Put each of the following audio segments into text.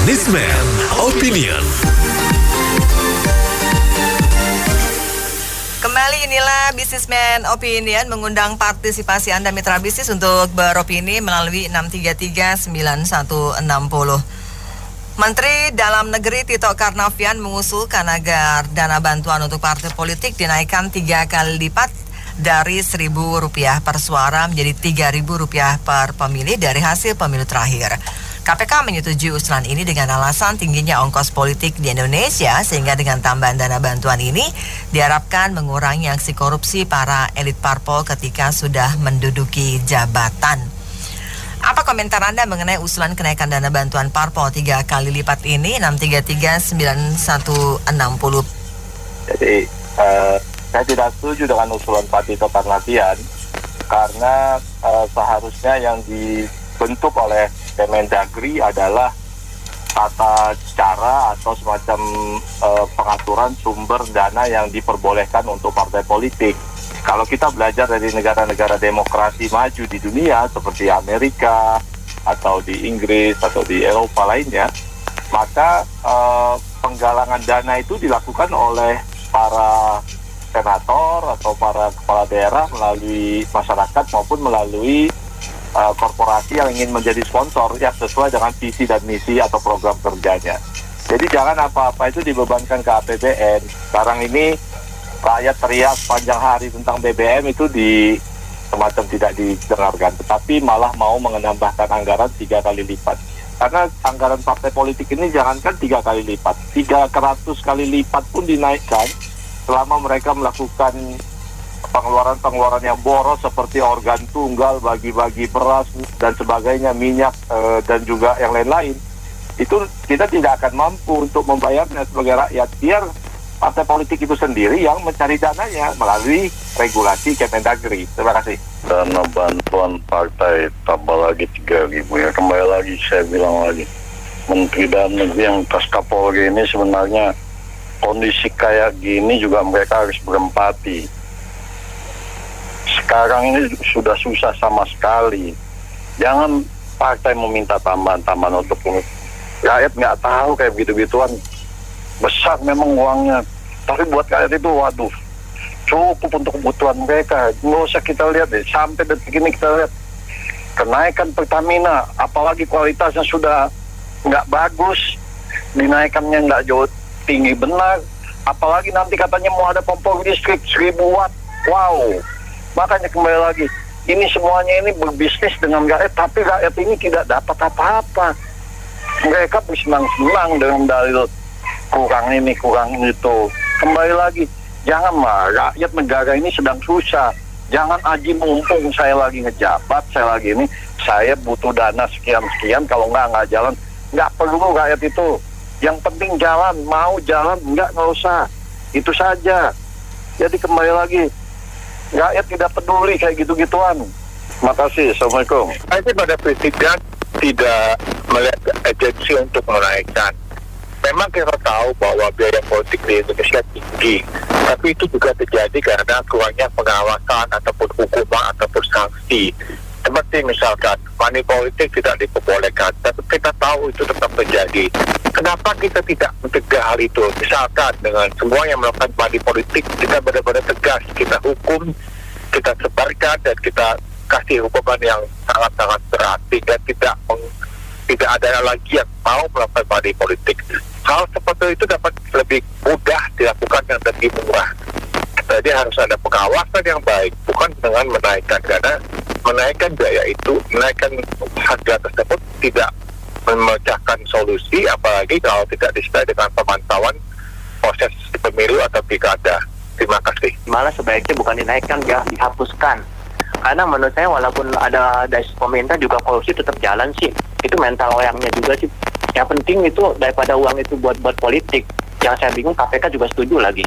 Businessman Opinion. Kembali inilah Businessman Opinion mengundang partisipasi Anda mitra bisnis untuk beropini melalui 6339160. Menteri Dalam Negeri Tito Karnavian mengusulkan agar dana bantuan untuk partai politik dinaikkan 3 kali lipat dari Rp1.000 per suara menjadi Rp3.000 per pemilih dari hasil pemilu terakhir. KPK menyetujui usulan ini dengan alasan tingginya ongkos politik di Indonesia, sehingga dengan tambahan dana bantuan ini diharapkan mengurangi aksi korupsi para elit parpol ketika sudah menduduki jabatan. Apa komentar Anda mengenai usulan kenaikan dana bantuan parpol 3 kali lipat ini? 6339160. Jadi saya tidak setuju dengan usulan Pak Tito Karnavian karena seharusnya yang dibentuk oleh Kemendagri adalah tata cara atau semacam pengaturan sumber dana yang diperbolehkan untuk partai politik. Kalau kita belajar dari negara-negara demokrasi maju di dunia seperti Amerika atau di Inggris atau di Eropa lainnya, maka penggalangan dana itu dilakukan oleh para senator atau para kepala daerah melalui masyarakat maupun melalui korporasi yang ingin menjadi sponsor yang sesuai dengan visi dan misi atau program kerjanya. Jadi jangan apa-apa itu dibebankan ke APBN. Sekarang ini rakyat teriak sepanjang hari tentang BBM itu semacam tidak didengarkan, tetapi malah mau menambahkan anggaran 3 kali lipat. Karena anggaran partai politik ini jangankan 3 kali lipat, 300 kali lipat pun dinaikkan selama mereka melakukan pengeluaran-pengeluaran yang boros seperti organ tunggal, bagi-bagi beras dan sebagainya, minyak dan juga yang lain-lain. Itu kita tidak akan mampu untuk membayarnya sebagai rakyat. Biar partai politik itu sendiri yang mencari dananya melalui regulasi Kemendagri. Terima kasih. Dana bantuan partai tambah lagi 3.000 ya. Kembali lagi saya bilang lagi, Menteri Dalam Negeri yang tas Kapolri ini sebenarnya kondisi kayak gini juga mereka harus berempati. Sekarang ini sudah susah sama sekali. Jangan partai meminta tambahan-tambahan untuk rakyat, nggak tahu kayak begitu-gituan. Besar memang uangnya, tapi buat rakyat itu waduh cukup untuk kebutuhan mereka. Nggak usah kita lihat deh, sampai detik ini kita lihat kenaikan Pertamina, apalagi kualitasnya sudah nggak bagus, dinaikannya nggak jauh tinggi benar, apalagi nanti katanya mau ada kompor listrik 1000 watt. Wow, makanya kembali lagi, ini semuanya ini berbisnis dengan rakyat, tapi rakyat ini tidak dapat apa-apa. Mereka bersenang-senang dengan dalil kurang ini, kurang itu. Kembali lagi, janganlah, rakyat negara ini sedang susah. Jangan aji mumpung saya lagi ngejabat, saya lagi ini, saya butuh dana sekian-sekian, kalau nggak jalan. Nggak perlu rakyat itu. Yang penting jalan, mau jalan, nggak usah. Itu saja. Jadi kembali lagi, rakyat tidak peduli kayak gitu-gituan. Terima kasih. Assalamualaikum. Saya pada prinsipnya tidak melihat agensi untuk menaikkan. Memang kita tahu bahwa biaya politik di Indonesia tinggi, tapi itu juga terjadi karena kurangnya pengawasan ataupun hukuman ataupun sanksi. Seperti misalkan money politik tidak diperbolehkan, tapi kita tahu itu tetap terjadi. Kenapa kita tidak mencegah hal itu? Misalkan dengan semua yang melakukan money politik, kita benar-benar tegas, kita hukum, kita sebarkan, dan kita kasih hukuman yang sangat-sangat berat, sehingga tidak ada lagi yang mau melakukan money politik. Hal seperti itu dapat lebih mudah dilakukan dan lebih murah. Jadi harus ada pengawasan yang baik, bukan dengan menaikkan, karena menaikkan biaya itu, menaikkan harga tersebut tidak memecahkan solusi, apalagi kalau tidak disertai dengan pemantauan proses pemilu atau pilkada. Terima kasih. Malah sebaiknya bukan dinaikkan, ya dihapuskan. Karena menurut saya walaupun ada dari pemerintah juga korupsi tetap jalan sih. Itu mental orangnya juga sih. Yang penting itu daripada uang itu buat politik. Yang saya bingung KPK juga setuju lagi.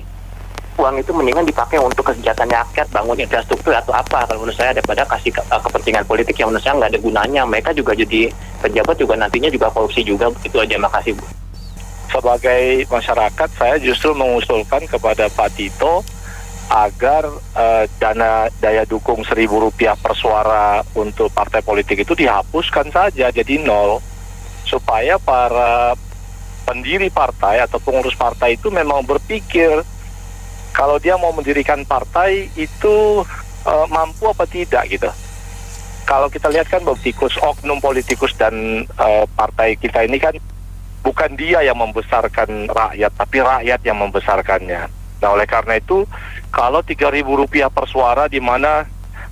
Uang itu mendingan dipakai untuk kegiatan rakyat, bangun infrastruktur atau apa. Kalau menurut saya daripada kasih kepentingan politik yang menurut saya nggak ada gunanya. Mereka juga jadi pejabat juga nantinya juga korupsi juga. Itu aja, makasih Bu. Sebagai masyarakat, saya justru mengusulkan kepada Pak Tito agar daya dukung Rp1.000 per suara untuk partai politik itu dihapuskan saja, jadi 0, supaya para pendiri partai atau pengurus partai itu memang berpikir kalau dia mau mendirikan partai itu mampu apa tidak gitu. Kalau kita lihat kan oknum politikus dan partai kita ini kan bukan dia yang membesarkan rakyat, tapi rakyat yang membesarkannya. Nah, oleh karena itu, kalau Rp3.000 per suara, di mana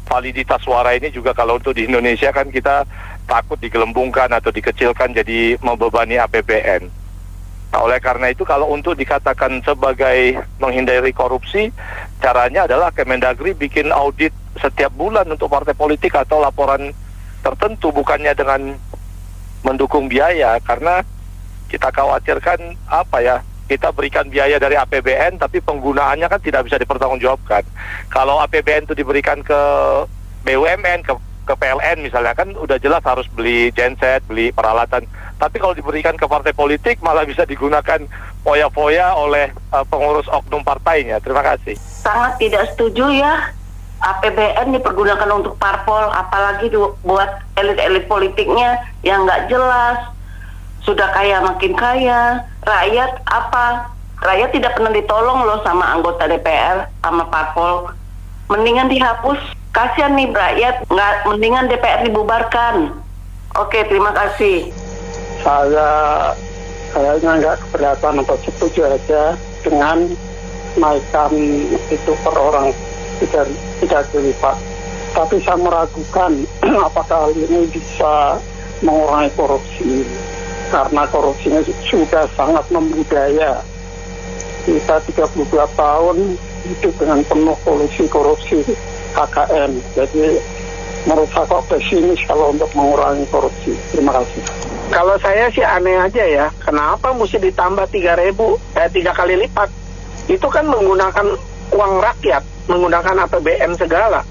validitas suara ini juga kalau untuk di Indonesia kan kita takut digelembungkan atau dikecilkan jadi membebani APBN. Nah, oleh karena itu, kalau untuk dikatakan sebagai menghindari korupsi, caranya adalah Kemendagri bikin audit setiap bulan untuk partai politik atau laporan tertentu, bukannya dengan mendukung biaya, karena kita khawatirkan kita berikan biaya dari APBN tapi penggunaannya kan tidak bisa dipertanggungjawabkan. Kalau APBN itu diberikan ke BUMN, ke PLN misalnya, kan udah jelas harus beli genset, beli peralatan. Tapi kalau diberikan ke partai politik malah bisa digunakan foya-foya oleh pengurus oknum partainya. Terima kasih. Sangat tidak setuju ya, APBN dipergunakan untuk parpol, apalagi buat elit-elit politiknya yang nggak jelas. Sudah kaya makin kaya, rakyat apa? Rakyat tidak pernah ditolong loh sama anggota DPR, sama parpol. Mendingan dihapus, kasihan nih rakyat, mendingan DPR dibubarkan. Oke, terima kasih. Saya kayaknya nggak keberatan atau setuju aja dengan naikkan itu per orang 3 lipat. Tapi saya meragukan apakah hal ini bisa mengurangi korupsi. Karena korupsinya sudah sangat membudaya. Kita 32 tahun hidup dengan penuh korupsi KKN. Jadi menurut saya kok pesimis kalau untuk mengurangi korupsi. Terima kasih. Kalau saya sih aneh aja ya, kenapa mesti ditambah 3 kali lipat? Itu kan menggunakan uang rakyat, menggunakan APBN segala.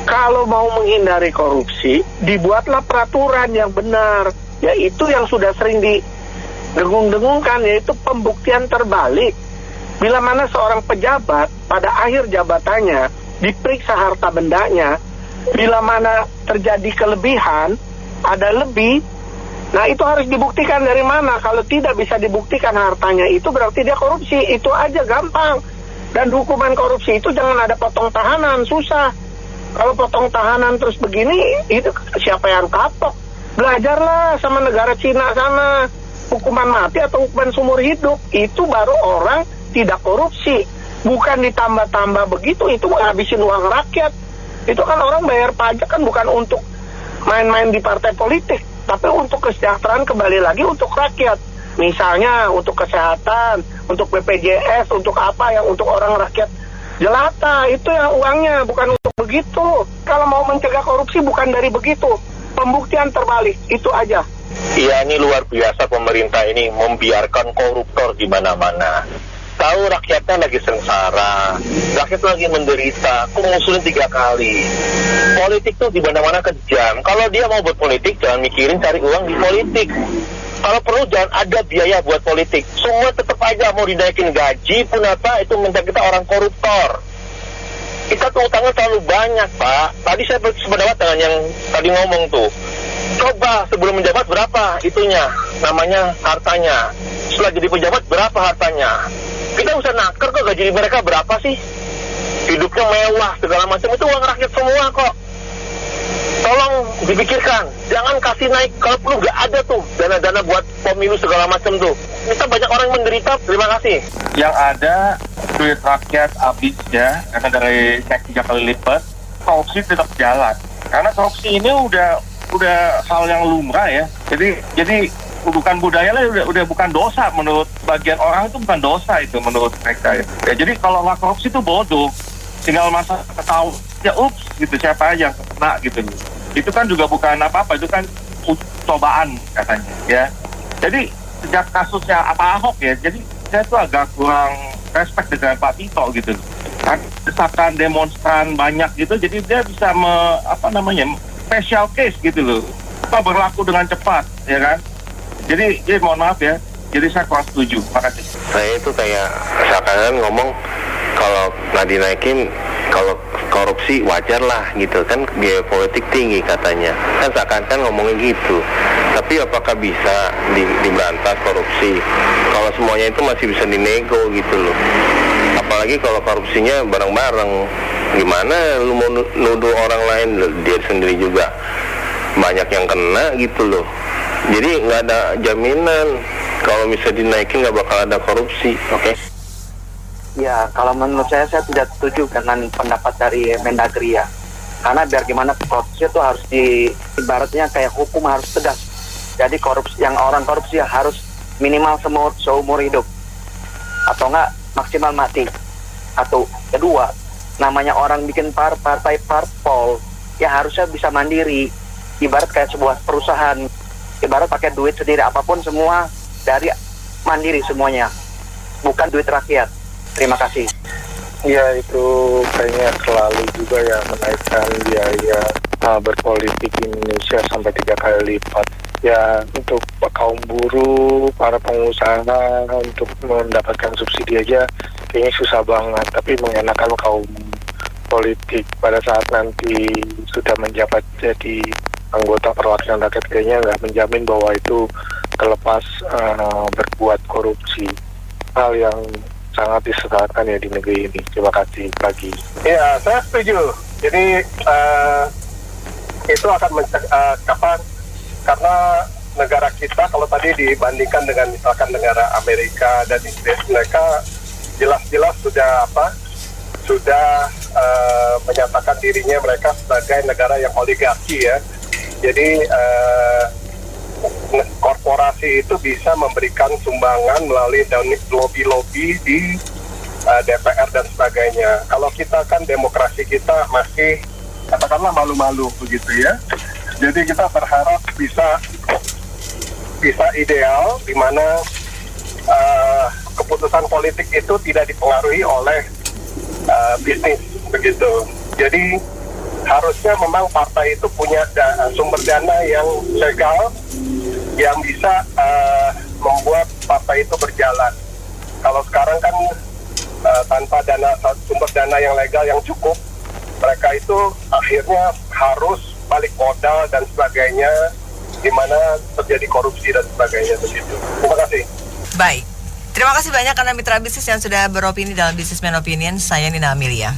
Kalau mau menghindari korupsi, dibuatlah peraturan yang benar, yaitu yang sudah sering didengung-dengungkan, yaitu pembuktian terbalik. Bila mana seorang pejabat pada akhir jabatannya diperiksa harta bendanya, bila mana terjadi kelebihan, ada lebih, nah itu harus dibuktikan dari mana. Kalau tidak bisa dibuktikan hartanya itu berarti dia korupsi. Itu aja, gampang. Dan hukuman korupsi itu jangan ada potong tahanan, susah. Kalau potong tahanan terus begini, itu siapa yang kapok? Belajarlah sama negara Cina sana, hukuman mati atau hukuman seumur hidup. Itu baru orang tidak korupsi. Bukan ditambah-tambah begitu, itu ngabisin uang rakyat. Itu kan orang bayar pajak kan bukan untuk main-main di partai politik, tapi untuk kesejahteraan, kembali lagi untuk rakyat. Misalnya untuk kesehatan, untuk BPJS, untuk apa yang untuk orang rakyat jelata, itu yang uangnya, bukan untuk begitu. Kalau mau mencegah korupsi bukan dari begitu. Pembuktian terbalik, itu aja. Iya, ini luar biasa pemerintah ini membiarkan koruptor di mana-mana. Tahu rakyatnya lagi sengsara, rakyat lagi menderita, kok ngusulin 3 kali. Politik tuh di mana-mana kejam. Kalau dia mau buat politik, jangan mikirin cari uang di politik. Kalau perlu jangan ada biaya buat politik. Semua tetap aja mau dinaikin gaji pun apa, itu minta kita orang koruptor. Kita tuh utangnya terlalu banyak, Pak. Tadi saya berpendapat dengan yang tadi ngomong tuh. Coba sebelum menjabat berapa itunya, namanya hartanya. Setelah jadi pejabat berapa hartanya. Kita usah naker kok, gaji mereka berapa sih. Hidupnya mewah, segala macam. Itu uang rakyat semua kok. Tolong dipikirkan, jangan kasih naik. Kalau perlu nggak ada tuh dana-dana buat pemilu segala macam tuh. Kita banyak orang menderita. Terima kasih. Yang ada duit rakyat habis ya, karena dari cek 3 kali lipat, korupsi tetap jalan. Karena korupsi ini udah hal yang lumrah ya. Jadi bukan budaya lah, udah bukan dosa menurut bagian orang, itu bukan dosa itu menurut mereka ya. Jadi kalau nggak korupsi itu bodoh, tinggal masa ketahui ya ups gitu, siapa aja yang kena gitu. Itu kan juga bukan apa-apa, itu kan cobaan katanya ya. Jadi sejak kasusnya Ahok ya, jadi saya tuh agak kurang respect dengan Pak Tito gitu. Kan desakan demonstran banyak gitu, jadi dia bisa special case gitu loh. Berlaku dengan cepat ya kan. Jadi mohon maaf ya, jadi saya kurang setuju. Makasih. Saya itu kayak seakan-akan ngomong kalau nggak dinaikin, kalau korupsi wajar lah gitu kan, biaya politik tinggi katanya. Kan seakan-akan ngomongin gitu. Tapi Tapi apakah bisa diberantas korupsi? Kalau semuanya itu masih bisa dinego gitu loh. Apalagi kalau korupsinya bareng-bareng. Gimana lu mau nuduh orang lain, dia sendiri juga banyak yang kena gitu loh. Jadi nggak ada jaminan kalau bisa dinaikin nggak bakal ada korupsi, oke? Ya, kalau menurut saya tidak setuju dengan pendapat dari Mendagri ya. Karena biar gimana korupsi itu harus ibaratnya kayak hukum harus tegas. Jadi yang orang korupsi harus minimal seumur hidup. Atau enggak maksimal mati. Atau kedua, namanya orang bikin partai parpol, ya harusnya bisa mandiri. Ibarat kayak sebuah perusahaan, ibarat pakai duit sendiri apapun semua dari mandiri semuanya. Bukan duit rakyat. Terima kasih. Ya itu kayaknya selalu juga ya menaikkan biaya berpolitik di Indonesia sampai 3 kali lipat. Ya untuk kaum buruh, para pengusaha untuk mendapatkan subsidi aja kayaknya susah banget. Tapi mengenakan kaum politik pada saat nanti sudah menjabat jadi anggota perwakilan rakyat kayaknya nggak menjamin bahwa itu terlepas berbuat korupsi. Hal yang sangat disesalkan ya di negeri ini. Terima kasih pagi. Ya, saya setuju. Jadi itu akan kapan? Karena negara kita kalau tadi dibandingkan dengan misalkan negara Amerika dan Inggris, mereka jelas-jelas sudah menyatakan dirinya mereka sebagai negara yang oligarki ya. Jadi korporasi itu bisa memberikan sumbangan melalui lobby-lobby di DPR dan sebagainya. Kalau kita kan demokrasi kita masih katakanlah malu-malu begitu ya. Jadi kita berharap bisa ideal di mana keputusan politik itu tidak dipengaruhi oleh bisnis begitu. Jadi harusnya memang partai itu punya sumber dana yang legal yang bisa membuat partai itu berjalan. Kalau sekarang kan tanpa sumber dana yang legal yang cukup, mereka itu akhirnya harus balik modal dan sebagainya, di mana terjadi korupsi dan sebagainya begitu. Terima kasih. Baik. Terima kasih banyak karena mitra bisnis yang sudah beropini dalam Businessman Opinion. Saya Nina Amelia.